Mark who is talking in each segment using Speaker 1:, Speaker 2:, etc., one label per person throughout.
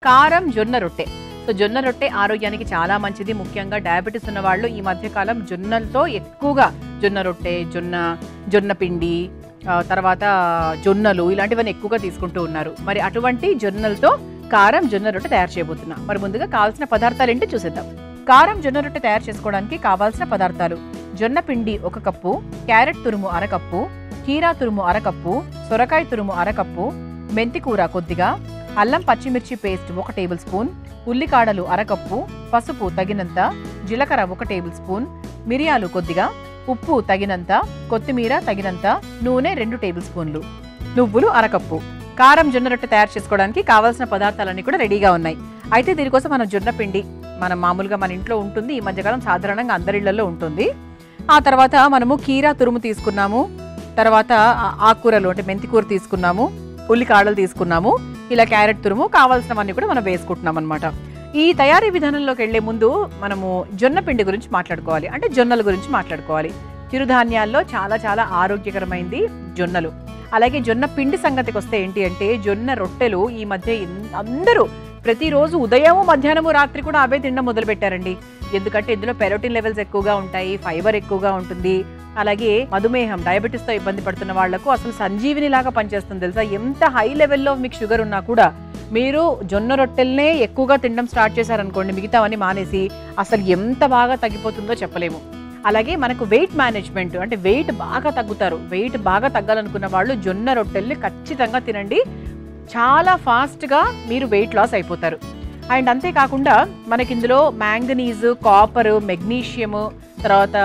Speaker 1: కారం జొన్న రొట్టె. సో జొన్న రొట్టె ఆరోగ్యానికి చాలా మంచిది. ముఖ్యంగా డయాబెటీస్ ఉన్న వాళ్ళు ఈ మధ్యకాలం జొన్నలతో ఎక్కువగా జొన్న రొట్టె, జొన్న పిండి, తర్వాత జొన్నలు ఇలాంటివన్నీ ఎక్కువగా తీసుకుంటూ ఉన్నారు. మరి అటువంటి జొన్నలతో కారం జొన్న రొట్టె తయారు చేయబోతున్నా. మరి ముందుగా కావాల్సిన పదార్థాలు ఏంటి చూసేద్దాం. కారం జొన్న రొట్టె తయారు చేసుకోవడానికి కావాల్సిన పదార్థాలు: జొన్న పిండి 1 కప్పు, క్యారెట్ తురుము 1/2 కప్పు, కీరా తురుము 1/2 కప్పు, సొరకాయ తురుము 1/2 కప్పు, మెంతి కూర కొద్దిగా, అల్లం పచ్చిమిర్చి పేస్ట్ 1 టేబుల్ స్పూన్, ఉల్లికాడలు 1/2 కప్పు, పసుపు తగినంత, జీలకర్ర 1 టేబుల్ స్పూన్, మిరియాలు కొద్దిగా, ఉప్పు తగినంత, కొత్తిమీర తగినంత, నూనె 2 టేబుల్ స్పూన్లు, నువ్వులు 1/2 కప్పు. కారం జొన్న రొట్టె తయారు చేసుకోవడానికి కావాల్సిన పదార్థాలన్నీ కూడా రెడీగా ఉన్నాయి. అయితే దీనికోసం మనం జొన్న పిండి మనం మామూలుగా మన ఇంట్లో ఉంటుంది. ఈ మధ్యకాలం సాధారణంగా అందరి ఇళ్లలో ఉంటుంది. ఆ తర్వాత మనము కీరా తురుము తీసుకున్నాము, తర్వాత ఆకుకూరలు అంటే మెంతి కూర తీసుకున్నాము, ఉల్లికాడలు తీసుకున్నాము, ఇలా క్యారెట్ తురుము కావాల్సినవన్నీ కూడా మనం వేసుకుంటున్నాం అనమాట. ఈ తయారీ విధానంలోకి వెళ్లే ముందు మనము జొన్న పిండి గురించి మాట్లాడుకోవాలి, అంటే జొన్నల గురించి మాట్లాడుకోవాలి. చిరుధాన్యాల్లో చాలా చాలా ఆరోగ్యకరమైంది జొన్నలు. అలాగే జొన్న పిండి సంగతికి వస్తే ఏంటి అంటే జొన్న రొట్టెలు ఈ మధ్య అందరూ ప్రతిరోజు ఉదయము మధ్యాహ్నము రాత్రి కూడా అవే తినడం మొదలు పెట్టారండి. ఎందుకంటే ఇందులో పెరోటిన్ లెవెల్స్ ఎక్కువగా ఉంటాయి, ఫైబర్ ఎక్కువగా ఉంటుంది. అలాగే మధుమేహం డయాబెటీస్తో ఇబ్బంది పడుతున్న వాళ్లకు అసలు సంజీవిని లాగా పనిచేస్తుంది తెలుసా. ఎంత హై లెవెల్లో మీకు షుగర్ ఉన్నా కూడా మీరు జొన్న రొట్టెల్నే ఎక్కువగా తినడం స్టార్ట్ చేశారనుకోండి, మిగతావన్నీ మానేసి అసలు ఎంత బాగా తగ్గిపోతుందో చెప్పలేము. అలాగే మనకు వెయిట్ మేనేజ్మెంట్ అంటే వెయిట్ బాగా తగ్గుతారు. వెయిట్ బాగా తగ్గాలనుకున్న వాళ్ళు జొన్న రొట్టెల్ని ఖచ్చితంగా తినండి. చాలా ఫాస్ట్గా మీరు వెయిట్ లాస్ అయిపోతారు. అండ్ అంతేకాకుండా మనకి ఇందులో మ్యాంగనీస్, కాపర్, మెగ్నీషియము, తర్వాత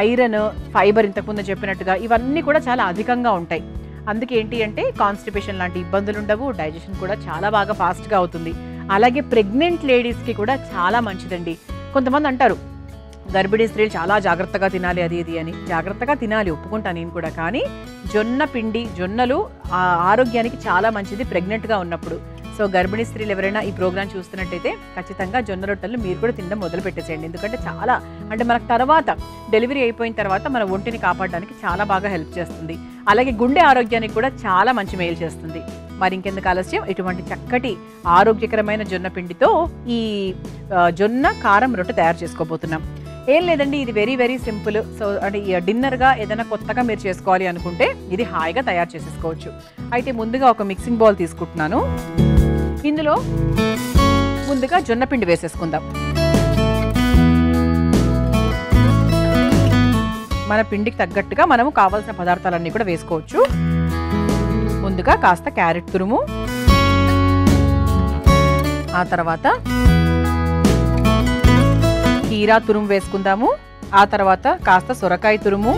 Speaker 1: ఐరన్, ఫైబర్ ఇంతకుముందు చెప్పినట్టుగా ఇవన్నీ కూడా చాలా అధికంగా ఉంటాయి. అందుకే ఏంటి అంటే కాన్స్టిపేషన్ లాంటి ఇబ్బందులు ఉండవు, డైజెషన్ కూడా చాలా బాగా ఫాస్ట్గా అవుతుంది. అలాగే ప్రెగ్నెంట్ లేడీస్కి కూడా చాలా మంచిదండి. కొంతమంది అంటారు గర్భిణీ స్త్రీలు చాలా జాగ్రత్తగా తినాలి అది ఇది అని. జాగ్రత్తగా తినాలి, ఒప్పుకుంటాను నేను కూడా. కానీ జొన్న పిండి, జొన్నలు ఆరోగ్యానికి చాలా మంచిది ప్రెగ్నెంట్గా ఉన్నప్పుడు. సో గర్భిణీ స్త్రీలు ఎవరైనా ఈ ప్రోగ్రామ్ చూస్తున్నట్టయితే ఖచ్చితంగా జొన్న రొట్టెలు మీరు కూడా తినడం మొదలు పెట్టేసేయండి. ఎందుకంటే చాలా అంటే మనకు తర్వాత డెలివరీ అయిపోయిన తర్వాత మన ఒంటిని కాపాడడానికి చాలా బాగా హెల్ప్ చేస్తుంది. అలాగే గుండె ఆరోగ్యానికి కూడా చాలా మంచి మేలు చేస్తుంది. మరి ఇంకెందుకు ఆలస్యం, ఇటువంటి చక్కటి ఆరోగ్యకరమైన జొన్న పిండితో ఈ జొన్న కారం రొట్టె తయారు చేసుకోబోతున్నాం. ఏం లేదండి, ఇది వెరీ వెరీ సింపుల్. సో అంటే డిన్నర్గా ఏదైనా కొత్తగా మీరు చేసుకోవాలి అనుకుంటే ఇది హాయిగా తయారు చేసేసుకోవచ్చు. అయితే ముందుగా ఒక మిక్సింగ్ బౌల్ తీసుకుంటున్నాను. ఇందులో ముందుగా జొన్న పిండి వేసేసుకుందాం. మన పిండికి తగ్గట్టుగా మనము కావాల్సిన పదార్థాలన్నీ కూడా వేసుకోవచ్చు. ముందుగా కాస్త క్యారెట్ తురుము, ఆ తర్వాత కీరా తురుము వేసుకుందాము, ఆ తర్వాత కాస్త సొరకాయ తురుము,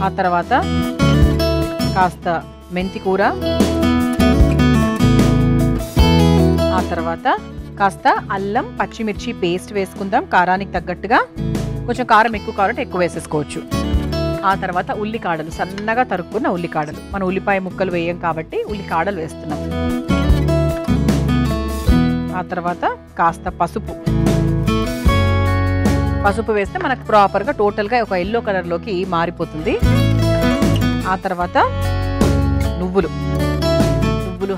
Speaker 1: ఆ తర్వాత కాస్త మెంతి కూర, ఆ తర్వాత కాస్త అల్లం పచ్చిమిర్చి పేస్ట్ వేసుకుందాం కారానికి తగ్గట్టుగా. కొంచెం కారం ఎక్కువ కావాలంటే ఎక్కువ వేసేసుకోవచ్చు. ఆ తర్వాత ఉల్లికాడలు, సన్నగా తరుక్కున్న ఉల్లికాడలు. మనం ఉల్లిపాయ ముక్కలు వేయం కాబట్టి ఉల్లికాడలు వేస్తున్నాం. ఆ తర్వాత కాస్త పసుపు వేస్తే మనకు ప్రాపర్గా టోటల్గా ఒక ఎల్లో కలర్లోకి మారిపోతుంది. ఆ తర్వాత నువ్వులు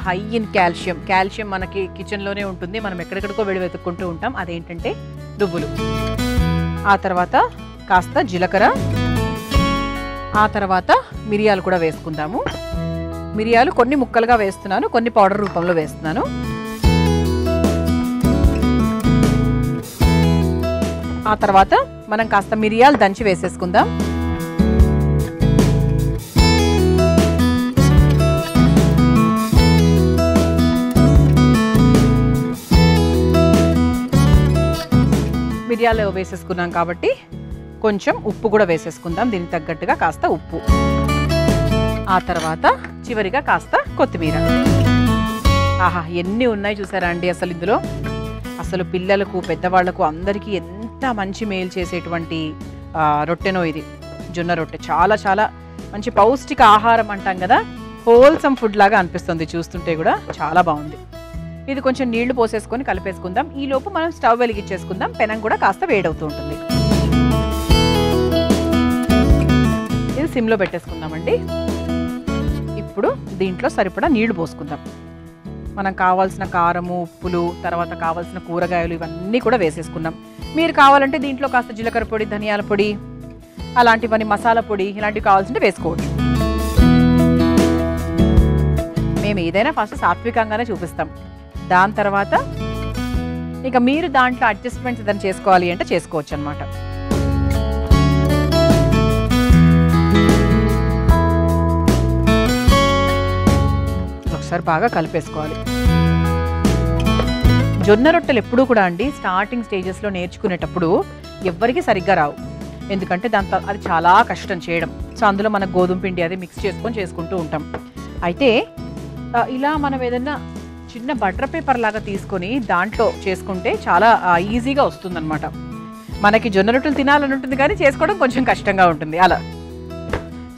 Speaker 1: హై ఇన్ కాల్షియం మనకి కిచెన్లోనే ఉంటుంది, మనం ఎక్కడెక్కడికో వెళ్ళి వెతుక్కుంటూ ఉంటాం, అదేంటంటే నువ్వులు. ఆ తర్వాత కాస్త జీలకర్ర, ఆ తర్వాత మిరియాలు కూడా వేసుకుందాము. మిరియాలు కొన్ని ముక్కలుగా వేస్తున్నాను, కొన్ని పౌడర్ రూపంలో వేస్తున్నాను. ఆ తర్వాత మనం కాస్త మిరియాలు దంచి వేసేసుకుందాం. మిరియాలు వేసేసుకున్నాం కాబట్టి కొంచెం ఉప్పు కూడా వేసేసుకుందాం, దీనికి తగ్గట్టుగా కాస్త ఉప్పు. ఆ తర్వాత చివరిగా కాస్త కొత్తిమీర. ఆహా, ఎన్ని ఉన్నాయి చూసారా అండి అసలు ఇందులో. అసలు పిల్లలకు, పెద్దవాళ్లకు అందరికీ ఎంత మంచి మేలు చేసేటువంటి రొట్టెనో ఇది జొన్న రొట్టె. చాలా చాలా మంచి పౌష్టిక ఆహారం అంటాం కదా, హోల్సమ్ ఫుడ్ లాగా అనిపిస్తుంది చూస్తుంటే కూడా. చాలా బాగుంది. ఇది కొంచెం నీళ్లు పోసేసుకొని కలిపేసుకుందాం. ఈ లోపు మనం స్టవ్ వెలిగించేసుకుందాం, పెనం కూడా కాస్త వేడవుతూ ఉంటుంది. ఇది సిమ్లో పెట్టేసుకుందామండి. ఇప్పుడు దీంట్లో సరిపడా నీళ్లు పోసుకుందాం. మనం కావాల్సిన కారము, ఉప్పులు, తర్వాత కావాల్సిన కూరగాయలు ఇవన్నీ కూడా వేసేసుకున్నాం. మీరు కావాలంటే దీంట్లో కాస్త జీలకర్ర పొడి, ధనియాల పొడి, అలాంటివన్నీ మసాలా పొడి ఇలాంటివి కావాల్సింటే వేసుకోవచ్చు. మేము ఏదైనా ఫస్ట్ సాత్వికంగానే చూపిస్తాం. దాని తర్వాత ఇక మీరు దాంట్లో అడ్జస్ట్మెంట్స్ ఏదైనా చేసుకోవాలి అంటే చేసుకోవచ్చు అనమాట. ఒకసారి బాగా కలిపేసుకోవాలి. జొన్న రొట్టెలు ఎప్పుడూ కూడా అండి స్టార్టింగ్ స్టేజెస్లో నేర్చుకునేటప్పుడు ఎవ్వరికీ సరిగ్గా రావు. ఎందుకంటే అది చాలా కష్టం చేయడం. సో అందులో మన గోధుమ పిండి అది మిక్స్ చేసుకుంటూ ఉంటాం. అయితే ఇలా మనం ఏదైనా చిన్న బటర్ పేపర్ లాగా తీసుకొని దాంట్లో చేసుకుంటే చాలా ఈజీగా వస్తుందన్నమాట. మనకి జొన్న రొట్టెలు తినాలని ఉంటుంది కానీ చేసుకోవడం కొంచెం కష్టంగా ఉంటుంది అలా.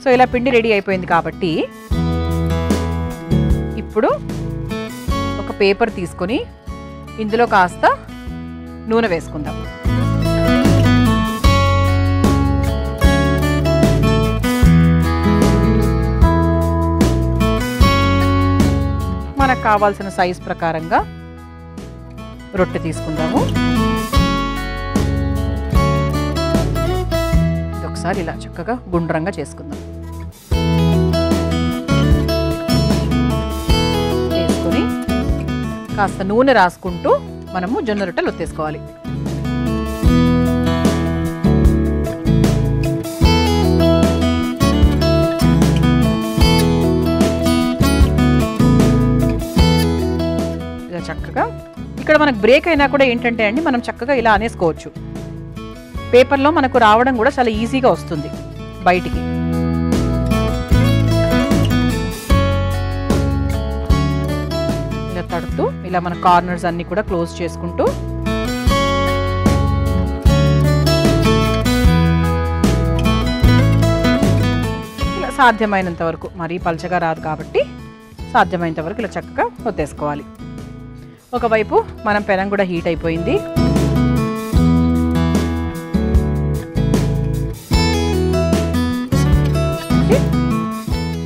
Speaker 1: సో ఇలా పిండి రెడీ అయిపోయింది కాబట్టి ఇప్పుడు ఒక పేపర్ తీసుకొని ఇందులో కాస్త నూనె వేసుకుందాం. మనకు కావాల్సిన సైజ్ ప్రకారంగా రొట్టె తీసుకుందాము. ఒకసారి ఇలా చక్కగా గుండ్రంగా చేసుకుందాం. వేసుకొని కాస్త నూనె రాసుకుంటూ మనము జొన్న రొట్టెలు ఒత్తేసుకోవాలి. చక్కగా ఇక్కడ మనకు బ్రేక్ అయినా కూడా ఏంటంటే అండి మనం చక్కగా ఇలా అనేసుకోవచ్చు. పేపర్లో మనకు రావడం కూడా చాలా ఈజీగా వస్తుంది బయటికి. ఇలా తడుతూ ఇలా మన కార్నర్స్ అన్ని కూడా క్లోజ్ చేసుకుంటూ ఇలా సాధ్యమైనంత వరకు, మరీ పలచగా రాదు కాబట్టి సాధ్యమైనంత వరకు ఇలా చక్కగా ఒత్తేసుకోవాలి. ఒకవైపు మనం పెనం కూడా హీట్ అయిపోయింది.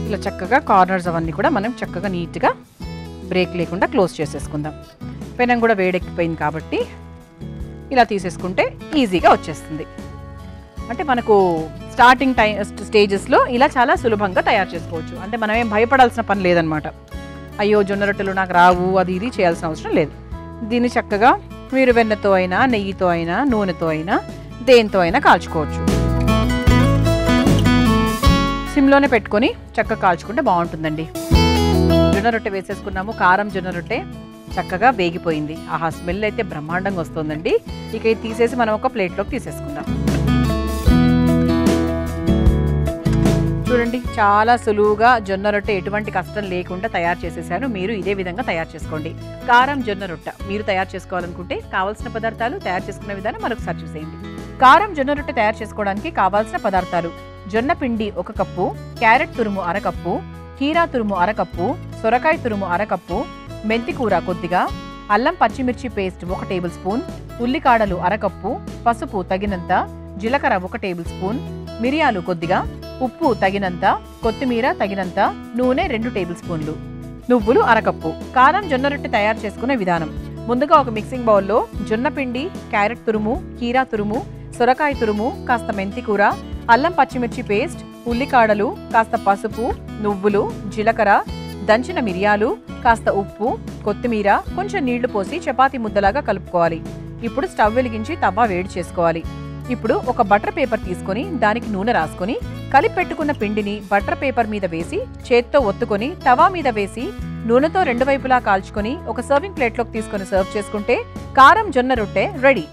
Speaker 1: ఇలా చక్కగా కార్నర్స్ అవన్నీ కూడా మనం చక్కగా నీట్గా బ్రేక్ లేకుండా క్లోజ్ చేసేసుకుందాం. పెనం కూడా వేడెక్కిపోయింది కాబట్టి ఇలా తీసేసుకుంటే ఈజీగా వచ్చేస్తుంది. అంటే మనకు స్టార్టింగ్ స్టేజెస్లో ఇలా చాలా సులభంగా తయారు చేసుకోవచ్చు. అంటే మనం ఏం భయపడాల్సిన పని లేదనమాట. అయ్యో జొన్న రొట్టెలు నాకు రావు అది ఇది చేయాల్సిన అవసరం లేదు. దీన్ని చక్కగా మీరు వెన్నతో అయినా, నెయ్యితో అయినా, నూనెతో అయినా, దేంతో అయినా కాల్చుకోవచ్చు. సిమ్లోనే పెట్టుకొని చక్కగా కాల్చుకుంటే బాగుంటుందండి. జొన్న రొట్టె వేసేసుకున్నాము. కారం జొన్న రొట్టె చక్కగా వేగిపోయింది. ఆహా స్మెల్ అయితే బ్రహ్మాండంగా వస్తుందండి. ఇక ఇది తీసేసి మనం ఒక ప్లేట్లోకి తీసేసుకుందాం. చూడండి చాలా సులువుగా జొన్న రొట్టె ఎటువంటి కష్టం లేకుండా తయారు చేసేసాను. మీరు ఇదే విధంగా తయారు చేసుకోండి. కారం జొన్న రొట్టె మీరు తయారు చేసుకోవాలనుకుంటే కావాల్సిన పదార్థాలు, తయారు చేసుకునే విధానం మరొకసారి చూసేయండి. కారం జొన్న రొట్టె తయారు చేసుకోవడానికి కావాల్సిన పదార్థాలు: జొన్న పిండి 1 కప్పు, క్యారెట్ తురుము 1/2 కప్పు, కీరా తురుము 1/2 కప్పు, సొరకాయ తురుము 1/2 కప్పు, మెంతి కూర కొద్దిగా, అల్లం పచ్చిమిర్చి పేస్ట్ 1 టేబుల్ స్పూన్, ఉల్లికాడలు 1/2 కప్పు, పసుపు తగినంత, జీలకర్ర 1 టేబుల్ స్పూన్, మిరియాలు కొద్దిగా, ఉప్పు తగినంత, కొత్తిమీర తగినంత, నూనె 2 టేబుల్ స్పూన్లు, నువ్వులు 1/2 కప్పు. కారం జొన్న రొట్టె తయారు చేసుకునే విధానం: ముందుగా ఒక మిక్సింగ్ బౌల్లో జొన్న పిండి, క్యారెట్ తురుము, కీరా తురుము, సొరకాయ తురుము, కాస్త మెంతి కూర, అల్లం పచ్చిమిర్చి పేస్ట్, ఉల్లికాడలు, కాస్త పసుపు, నువ్వులు, జీలకర్ర, దంచిన మిరియాలు, కాస్త ఉప్పు, కొత్తిమీర, కొంచెం నీళ్లు పోసి చపాతీ ముద్దలాగా కలుపుకోవాలి. ఇప్పుడు స్టవ్ వెలిగించి తవ్వ వేడి చేసుకోవాలి. ఇప్పుడు ఒక బటర్ పేపర్ తీసుకొని దానికి నూనె రాసుకొని కలిపి పెట్టుకున్న పిండిని బటర్ పేపర్ మీద వేసి చేత్తో ఒత్తుకొని తవా మీద వేసి నూనెతో 2 వైపులా కాల్చుకొని ఒక సర్వింగ్ ప్లేట్లోకి తీసుకొని సర్వ్ చేసుకుంటే కారం జొన్న రొట్టె రెడీ.